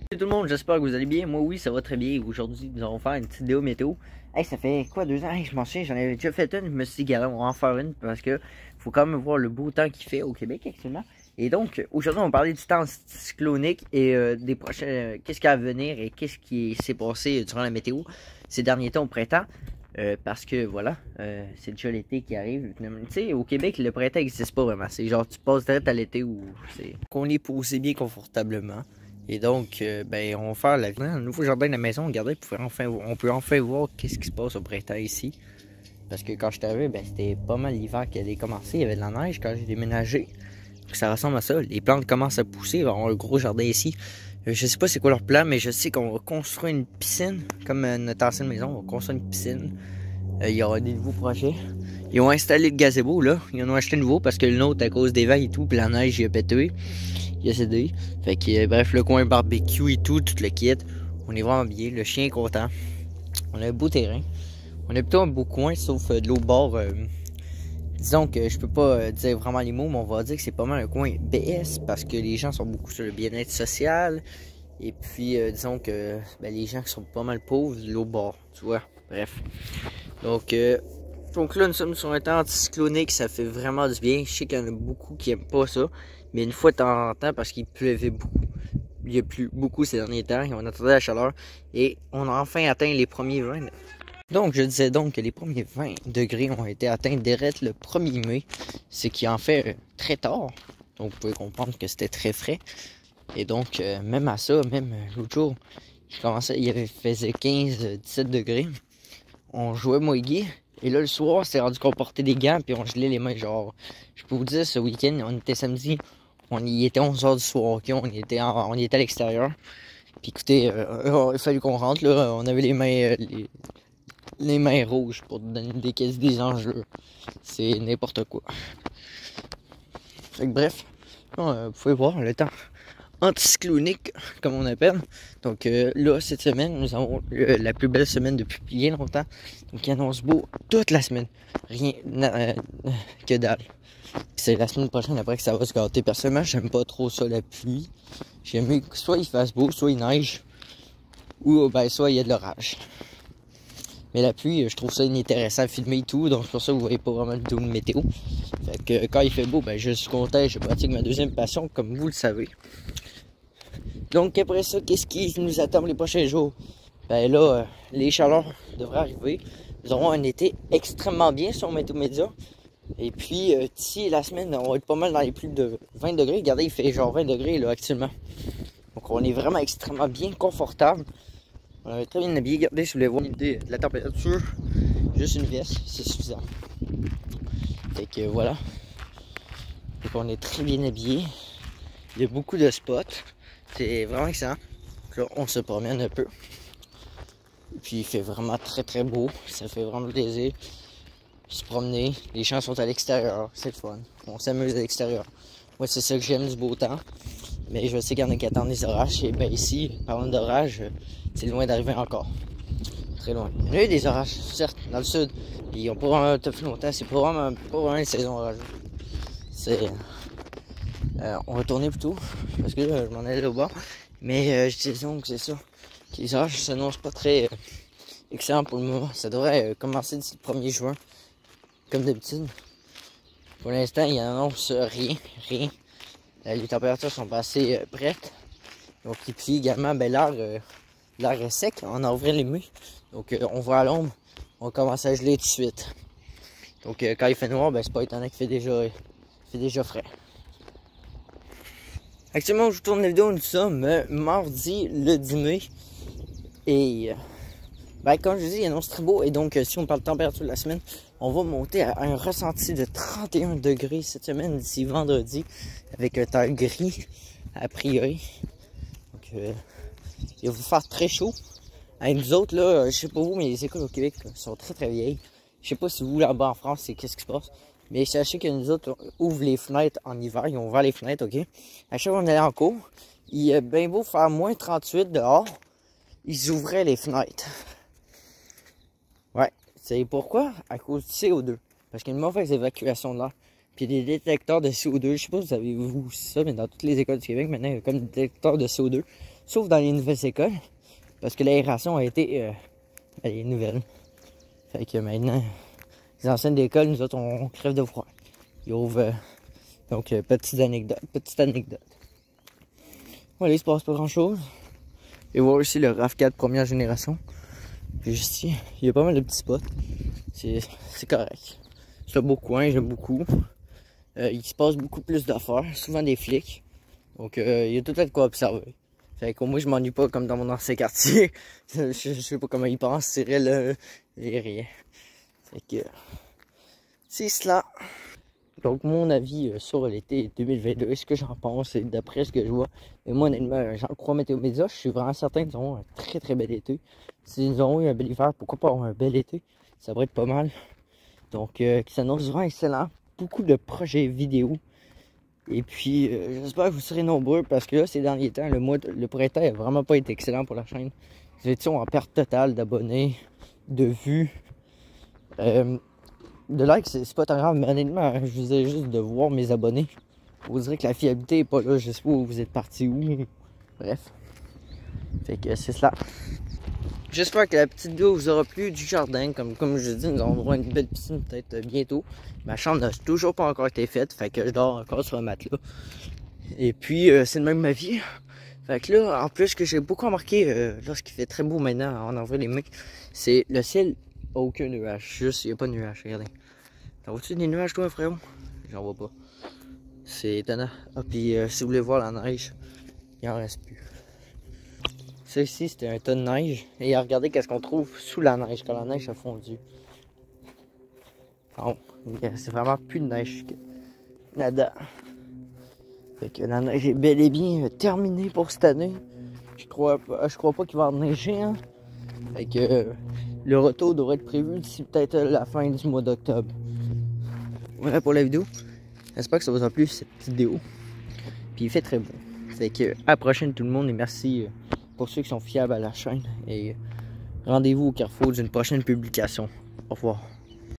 Salut tout le monde, j'espère que vous allez bien. Moi, oui, ça va très bien. Aujourd'hui, nous allons faire une petite vidéo météo. Hey, ça fait quoi, 2 ans? Hey, je m'en souviens, j'en avais déjà fait une. Je me suis dit, gars, on va en faire une parce que faut quand même voir le beau temps qu'il fait au Québec actuellement. Et donc, aujourd'hui, on va parler du temps cyclonique et des prochains. Qu'est-ce qu'il y a à venir et qu'est-ce qui s'est passé durant la météo ces derniers temps au printemps. Parce que voilà, c'est déjà l'été qui arrive. Tu sais, au Québec, le printemps n'existe pas vraiment. C'est genre, tu passes direct à l'été où c'est. Qu'on est posé bien confortablement. Et donc, ben, on va faire un nouveau jardin de la maison. Regardez, on peut enfin voir qu'est-ce qui se passe au printemps ici. Parce que quand je suis arrivé, ben, c'était pas mal l'hiver qui allait commencer. Il y avait de la neige quand j'ai déménagé. Donc, ça ressemble à ça. Les plantes commencent à pousser. Il va y avoir un gros jardin ici. Je sais pas c'est quoi leur plan, mais je sais qu'on va construire une piscine. Comme notre ancienne maison, on va construire une piscine. Il y aura des nouveaux projets. Ils ont installé le gazebo, là. Ils en ont acheté un nouveau parce que le nôtre, à cause des vagues et tout, puis la neige, il a pété. Il a cédé. Fait que, bref, le coin barbecue et tout le kit. On est vraiment bien. Le chien est content. On a un beau terrain. On a plutôt un beau coin, sauf de l'autre bord. Disons que je peux pas dire vraiment les mots, mais on va dire que c'est pas mal un coin BS parce que les gens sont beaucoup sur le bien-être social. Et puis, disons que ben, les gens qui sont pas mal pauvres, de l'autre bord, tu vois. Bref. Donc là, nous sommes sur un temps anticyclonique, ça fait vraiment du bien. Je sais qu'il y en a beaucoup qui aiment pas ça, mais une fois de temps en temps, parce qu'il pleuvait beaucoup. Il y a plu beaucoup ces derniers temps, et on attendait la chaleur, et on a enfin atteint les premiers 20. Donc, je disais donc que les premiers 20 degrés ont été atteints direct le 1er mai, ce qui en fait très tard. Donc, vous pouvez comprendre que c'était très frais. Et donc, même à ça, même l'autre jour, faisait 15-17 degrés. On jouait moi et Guy. Et là, le soir, c'est rendu qu'on portait des gants puis on gelait les mains. Genre, je peux vous dire, ce week-end, on était samedi, on y était 11h du soir, ok? On était à l'extérieur. Puis écoutez, il a fallu qu'on rentre, là. On avait les mains rouges pour donner des enjeux. C'est n'importe quoi. Fait que bref, vous pouvez voir le temps anticyclonique, comme on appelle. Donc là, cette semaine, nous avons la plus belle semaine depuis bien longtemps. Donc il annonce beau toute la semaine. Rien que dalle. C'est la semaine prochaine après que ça va se gâter. Personnellement, j'aime pas trop ça, la pluie. J'aime mieux que soit il fasse beau, soit il neige. Ou ben soit il y a de l'orage. Mais la pluie, je trouve ça inintéressant à filmer et tout. Donc c'est pour ça que vous voyez pas vraiment le vidéo de météo. Fait que quand il fait beau, ben je suis content. Je pratique ma deuxième passion, comme vous le savez. Donc après ça, qu'est-ce qui nous attend les prochains jours? Ben là, les chaleurs devraient arriver. Nous aurons un été extrêmement bien sur Météo Média. Et puis d'ici la semaine, on va être pas mal dans les plus de 20 degrés. Regardez, il fait genre 20 degrés là actuellement. Donc on est vraiment extrêmement bien confortable. On est très bien habillé. Regardez si vous voulez voir l'idée de la température. Juste une veste, c'est suffisant. Fait que voilà. Donc on est très bien habillé. Il y a beaucoup de spots. C'est vraiment excellent. Donc là, on se promène un peu. Puis il fait vraiment très très beau. Ça fait vraiment plaisir. Se promener. Les champs sont à l'extérieur. C'est le fun. On s'amuse à l'extérieur. Moi, c'est ça que j'aime du beau temps. Mais je sais qu'il y en a qui attendent des orages. Et bien ici, parlant d'orage, c'est loin d'arriver encore. Très loin. Il y a eu des orages, certes, dans le sud. Ils n'ont pas vraiment fait longtemps. C'est pas vraiment une saison orageuse. C'est... on va tourner plutôt. Parce que là, je m'en allais au bas. Mais je disais donc que c'est ça. Les orages s'annoncent pas très excellent pour le moment. Ça devrait commencer d'ici le 1er juin. Comme d'habitude. Pour l'instant, il n'annonce rien. Les températures sont pas assez prêtes. Donc, et puis également, ben, l'air est sec. On a ouvert les murs. Donc, on voit à l'ombre. On commence à geler tout de suite. Donc, quand il fait noir, ben, c'est pas étonnant qu'il fait déjà frais. Actuellement, je vous tourne la vidéo, nous sommes mardi le 10 mai. Et ben, comme je vous dis, il annonce très beau. Et donc, si on parle de température de la semaine, on va monter à un ressenti de 31 degrés cette semaine d'ici vendredi. Avec un temps gris, a priori. Donc, il va vous faire très chaud. Et nous autres, là, je sais pas vous, mais les écoles au Québec là, sont très très vieilles. Je sais pas si vous, là-bas en France, c'est qu'est-ce qui se passe. Mais sachez que nous autres, on ouvre les fenêtres en hiver. Ils ont ouvert les fenêtres, ok? À chaque fois qu'on allait en cours, il est bien beau faire moins 38 dehors. Ils ouvraient les fenêtres. Ouais. C'est pourquoi? À cause du CO2. Parce qu'il y a une mauvaise évacuation de l'air. Puis il y a des détecteurs de CO2. Je sais pas si vous avez vu ça, mais dans toutes les écoles du Québec, maintenant, il y a comme des détecteurs de CO2. Sauf dans les nouvelles écoles. Parce que l'aération a été elle est nouvelle. Fait que maintenant, les anciennes d'école, nous autres, on crève de froid. Ils ouvrent. Donc, petite anecdote. Voilà, il se passe pas grand chose. Et voir aussi le RAV4 première génération. Puis juste ici, il y a pas mal de petits spots. C'est correct. C'est un beau coin, j'aime beaucoup. Il se passe beaucoup plus d'affaires, souvent des flics. Donc, il y a tout à de quoi observer. Fait qu'au moins, je m'ennuie pas comme dans mon ancien quartier. je sais pas comment ils pensent, Cyril, et rien. Fait que, c'est cela. Donc, mon avis sur l'été 2022, ce que j'en pense, et d'après ce que je vois, et moi, honnêtement, j'en crois Météo Média, je suis vraiment certain qu'ils auront un très très bel été. S'ils ont eu un bel hiver, pourquoi pas avoir un bel été? Ça devrait être pas mal. Donc, qui s'annonce vraiment excellent. Beaucoup de projets vidéo. Et puis, j'espère que vous serez nombreux parce que là, ces derniers temps, le printemps n'a vraiment pas été excellent pour la chaîne. Nous étions en perte totale d'abonnés, de vues. De likes, c'est pas tant grave, mais honnêtement, je vous ai juste de voir mes abonnés. Vous direz que la fiabilité est pas là, je sais pas où vous êtes partis où. Bref. Fait que c'est cela. J'espère que la petite vidéo vous aura plu du jardin. Comme je dis, nous allons avoir une belle piscine peut-être bientôt. Ma chambre n'a toujours pas encore été faite, fait que je dors encore sur un matelas. Et puis, c'est de même ma vie. Fait que là, en plus, que j'ai beaucoup remarqué lorsqu'il fait très beau maintenant en avril les mecs, c'est le ciel a aucun nuage. Juste, il n'y a pas de nuage, regardez. T'en vois-tu des nuages, toi, frérot? J'en vois pas. C'est étonnant. Ah, puis si vous voulez voir la neige, il en reste plus. Ça ici, c'était un tas de neige. Et regardez qu'est-ce qu'on trouve sous la neige, quand la neige a fondu. Oh, c'est vraiment plus de neige. Nada. Fait que la neige est bel et bien terminée pour cette année. Je crois pas qu'il va y avoir neiger, hein. Fait que le retour devrait être prévu d'ici peut-être la fin du mois d'octobre. Voilà pour la vidéo. J'espère que ça vous a plu cette petite vidéo. Puis il fait très beau. Fait que à la prochaine tout le monde et merci pour ceux qui sont fiables à la chaîne. Et rendez-vous au carrefour d'une prochaine publication. Au revoir.